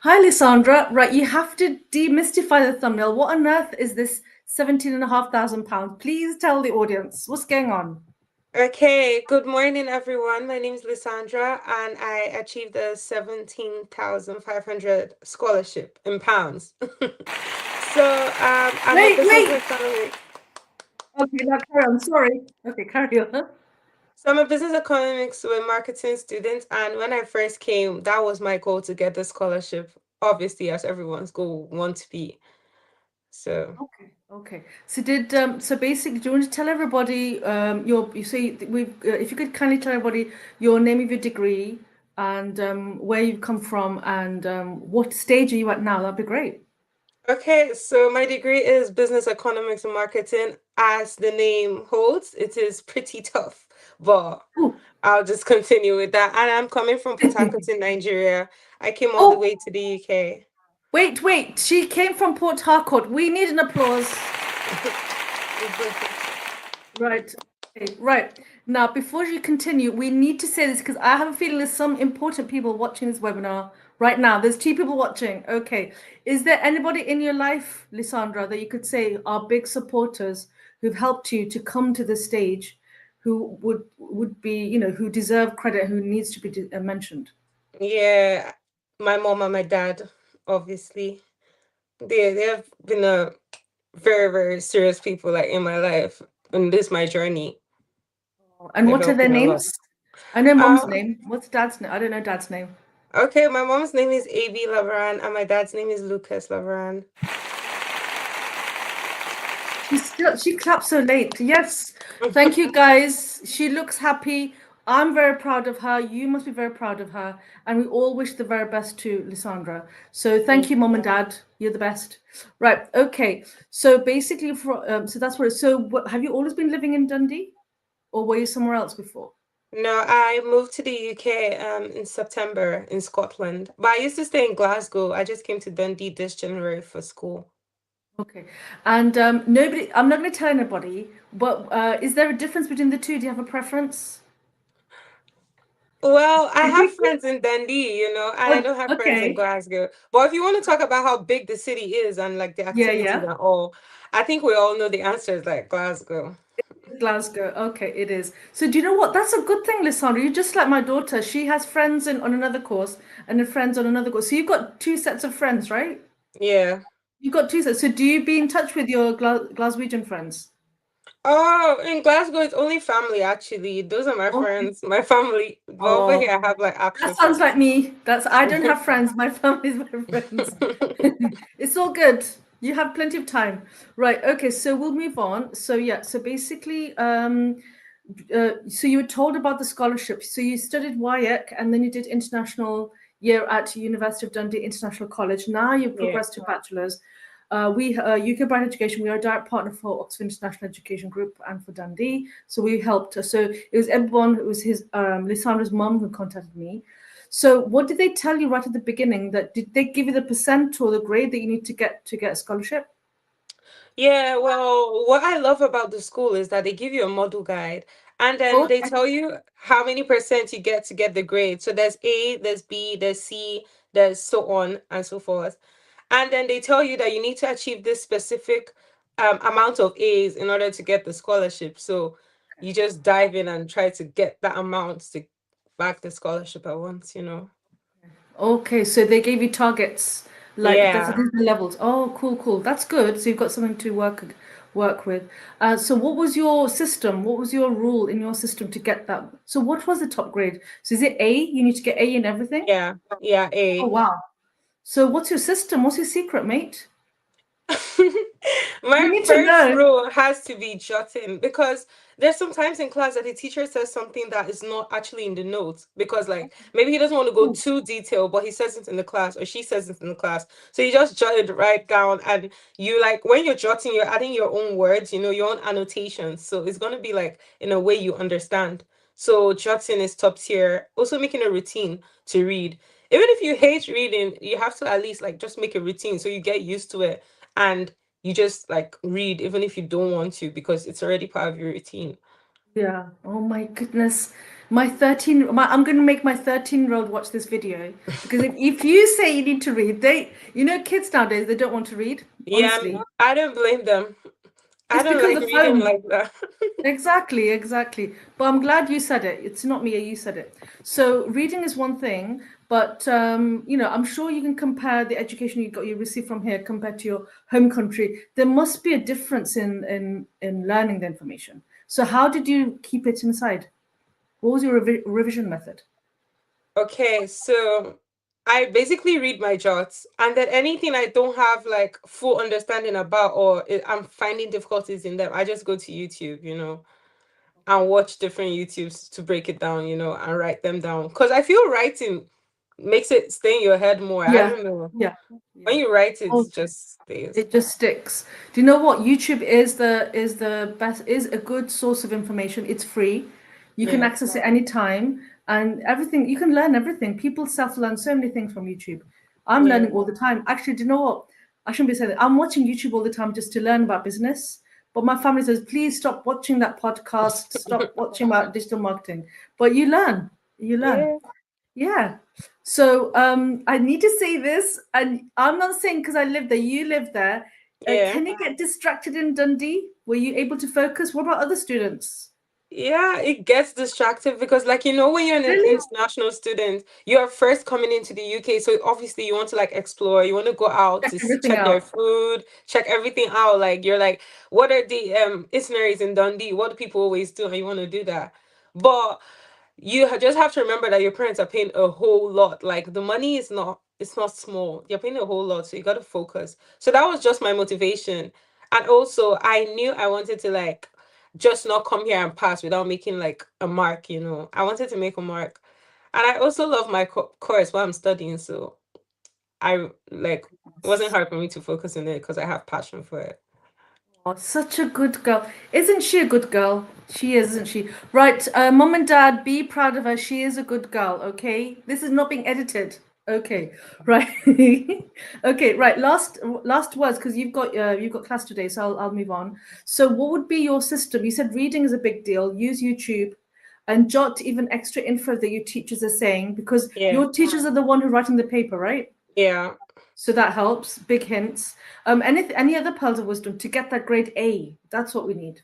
Hi, Lysandra. Right, you have to demystify the thumbnail. What on earth is this £17,500? Please tell the audience what's going on. Okay, good morning, everyone. My name is Lysandra, and I achieved a 17,500 scholarship in pounds. I'm a Wait, business wait. economics. Okay, now carry on. Sorry. Okay, carry on. So I'm a business economics with marketing student, and when I first came, that was my goal to get the scholarship. Obviously, as everyone's goal want to be. So Okay. So basically, do you want to tell everybody you say if you could kindly tell everybody your name of your degree and where you've come from and what stage are you at now? That'd be great. Okay, so my degree is business economics and marketing. As the name holds, it is pretty tough, but Oh, I'll just continue with that. And I'm coming from Port Harcourt in Nigeria. I came all the oh, way to the UK. wait. She came from Port Harcourt. We need an applause. Right. Okay, right. Now, before you continue, we need to say this because I have a feeling there's some important people watching this webinar right now. There's two people watching. Okay. Is there anybody in your life, Lysandra, that you could say are big supporters who've helped you to come to this stage, who would be, who deserve credit, who needs to be mentioned? Yeah, my mom and my dad, obviously. They have been a very, very serious people like in my life. And this my journey. And They've what are helped their me a lot. names? I know mom's Um, name. What's dad's name? I don't know dad's name. okay, my mom's name is AB Lavaran and my dad's name is Lucas Lavaran. She clapped so late. Yes. Thank you guys. She looks happy. I'm very proud of her. You must be very proud of her. And we all wish the very best to Lysandra. So thank Thank you, Mom and you. Dad. You're the best. Right. Okay. So basically, so that's what. So have you always been living in Dundee, or were you somewhere else before? No, I moved to the UK in September in Scotland. But I used to stay in Glasgow. I just came to Dundee this January for school. Okay. And nobody. I'm not going to tell anybody. But is there a difference between the two? Do you have a preference? Well, I have friends in Dundee, and I Oh, don't have friends in okay. Glasgow. But if you want to talk about how big the city is and like the Yeah, activities yeah. and all, I think we all know the answer is like Glasgow. Glasgow. Okay, it is. So do you know what? That's a good thing, Lysandra. You're just like my daughter. She has friends on another course and then friends on another course. So you've got two sets of friends, right? Yeah. You've got two sets. So do you be in touch with your Glaswegian friends? Oh, in Glasgow, it's only family actually. Those are my Okay. friends, my family. But over Oh, here, I have like actual that sounds like friends. me. I don't have friends. My family's my friends. It's all good. You have plenty of time. Right. Okay. So we'll move on. So yeah. So basically, so you were told about the scholarship. So you studied WIAC and then you did international year at University of Dundee International College. Now you've Yeah. progressed to bachelor's. We UK Brand Education. We are a direct partner for Oxford International Education Group and for Dundee. So we helped. So it was everyone. It was his Lysandra's mum who contacted me. So what did they tell you right at the beginning? That did they give you the percent or the grade that you need to get a scholarship? Yeah, well, what I love about the school is that they give you a model guide and then they Okay. tell you how many percent you get to get the grade. So there's A, there's B, there's C, there's so on and so forth. And then they tell you that you need to achieve this specific amount of A's in order to get the scholarship. So you just dive in and try to get that amount to back the scholarship at once. Okay, so they gave you targets like that's Yeah. these are the levels. Oh, cool. That's good. So you've got something to work with. So what was your system? What was your rule in your system to get that? So what was the top grade? So is it A? You need to get A in everything? Yeah. Yeah, Oh, A. wow. So what's your system? What's your secret, mate? We My need to first know. rule has to be jotting because there's sometimes in class that the teacher says something that is not actually in the notes because like maybe he doesn't want to go Cool. too detailed, but he says it in the class or she says it in the class. So you just jot it right down and you like when you're jotting, you're adding your own words, your own annotations. So it's gonna be like in a way you understand. So jotting is top tier. Also making a routine to read. Even if you hate reading, you have to at least like just make a routine so you get used to it and you just like read even if you don't want to because it's already part of your routine. Yeah. Oh my goodness. I'm going to make my 13-year-old watch this video because if you say you need to read, kids nowadays, they don't want to read, Yeah, honestly. I don't blame them. I It's don't because like of the reading phone. like that. Exactly, exactly. But I'm glad you said it. It's not me, you said it. So reading is one thing, but I'm sure you can compare the education you received from here compared to your home country. There must be a difference in learning the information. So how did you keep it inside? What was your revision method? Okay, so I basically read my jots, and then anything I don't have like full understanding about or I'm finding difficulties in them, I just go to YouTube, and watch different YouTubes to break it down, and write them down. Because I feel writing makes it stay in your head more. I Yeah, don't know. yeah, When yeah. you write it, Oh, it just stays. it just sticks. Do you know what? YouTube is the best, is a good source of information. It's free. You can Yeah. access it anytime and everything. You can learn everything. People self-learn so many things from YouTube. I'm Yeah. learning all the time. Actually, do you know what? I shouldn't be saying that. I'm watching YouTube all the time just to learn about business. But my family says, please stop watching that podcast, stop watching about digital marketing. But you learn. You learn. Yeah. Yeah. So I need to say this, and I'm not saying because I live there, you live there. Yeah. Can you get distracted in Dundee? Were you able to focus? What about other students? Yeah, it gets distracted because, like, when you're an Really? international student, you're first coming into the UK. So obviously, you want to like explore, you want to go out Check to everything check their out. food, check everything out. Like, you're like, what are the itineraries in Dundee? What do people always do? And you want to do that. But just have to remember that your parents are paying a whole lot. Like, the money is not, it's not small. You're paying a whole lot. So you got to focus. So that was just my motivation. And also, I knew I wanted to like just not come here and pass without making like a mark, I wanted to make a mark. And I also love my course while I'm studying, so I like it wasn't hard for me to focus on it because I have passion for it. Oh, such a good girl. Isn't she a good girl? She is, isn't she? Right, mom and dad, be proud of her. She is a good girl, okay? This is not being edited. Okay, right. Okay, right. Last words, because you've got class today, so I'll move on. So what would be your system? You said reading is a big deal. Use YouTube and jot even extra info that your teachers are saying, because Yeah. your teachers are the one who writing the paper, right? Yeah. So that helps. Big hints. Any other pearls of wisdom to get that grade A? That's what we need.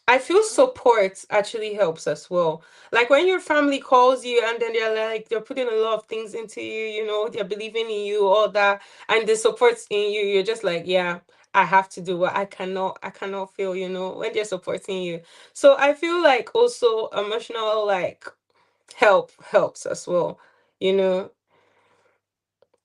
I feel support actually helps as well. Like when your family calls you and then they're putting a lot of things into you, they're believing in you, all that, and the support's in you, you're just like, yeah, I have to do what I cannot feel, when they're supporting you. So I feel like also emotional like help helps as well, you know.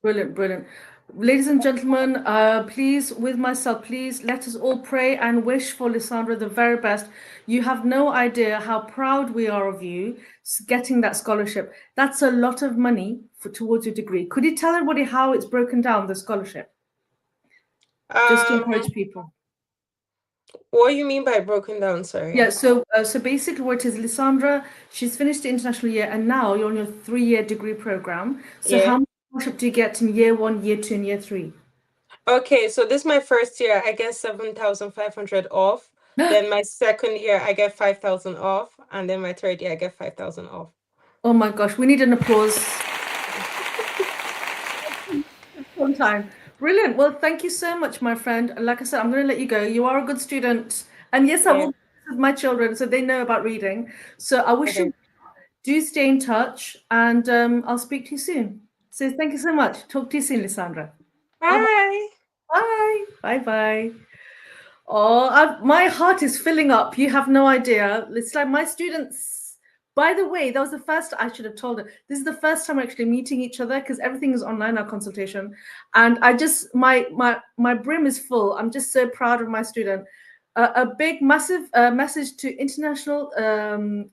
Brilliant, brilliant. Ladies and gentlemen, please, with myself, please let us all pray and wish for Lysandra the very best. You have no idea how proud we are of you getting that scholarship. That's a lot of money towards your degree. Could you tell everybody how it's broken down, the scholarship, just to Um, encourage people? what do you mean by broken down? Yeah, Sorry. so basically what it is, Lysandra, she's finished the international year and now you're on your 3-year degree program. So Yeah. how much scholarship do you get in year 1, year 2, and year 3? Okay, so this is my first year. I get 7,500 off. Then my second year, I get 5,000 off, and then my third year, I get 5,000 off. Oh my gosh, we need an applause. One time. Brilliant. Well, thank you so much, my friend. And like I said, I'm going to let you go. You are a good student. And yes, I Yeah. will do this with my children so they know about reading. So I wish Okay. you do stay in touch and I'll speak to you soon. So thank you so much. Talk to you soon, Lysandra. Bye-bye. Bye. Bye. Bye-bye. Oh, my heart is filling up. You have no idea. It's like my students. By the way, that was the first I should have told her. This is the first time we're actually meeting each other because everything is online, our consultation. And I just my brim is full. I'm just so proud of my student. A big, massive message to International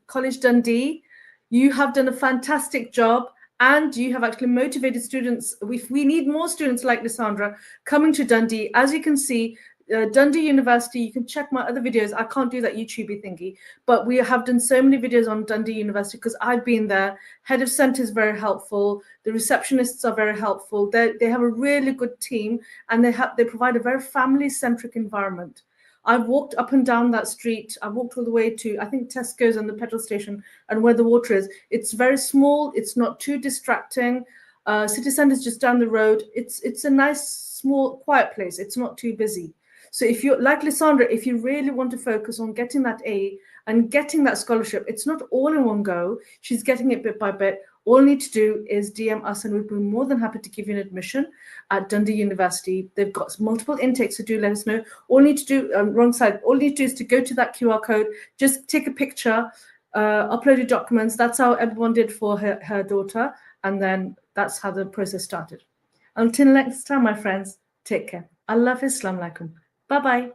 College Dundee. You have done a fantastic job. And you have actually motivated students. We need more students like Lysandra coming to Dundee. As you can see, Dundee University, you can check my other videos. I can't do that YouTube thingy, but we have done so many videos on Dundee University because I've been there. Head of Centre is very helpful. The receptionists are very helpful. They have a really good team and they provide a very family-centric environment. I've walked up and down that street. I've walked all the way to, I think, Tesco's and the petrol station and where the water is. It's very small. It's not too distracting. City Centre is just down the road. It's a nice, small, quiet place. It's not too busy. So if you're like Lysandra, if you really want to focus on getting that A and getting that scholarship, it's not all in one go. She's getting it bit by bit. All you need to do is DM us and we'd be more than happy to give you an admission at Dundee University. They've got multiple intakes, so do let us know. All you need to do, wrong side, all you need to do is to go to that QR code, just take a picture, upload your documents. That's how everyone did for her daughter. And then that's how the process started. Until next time, my friends, take care. Allah Islam alaikum. Bye-bye.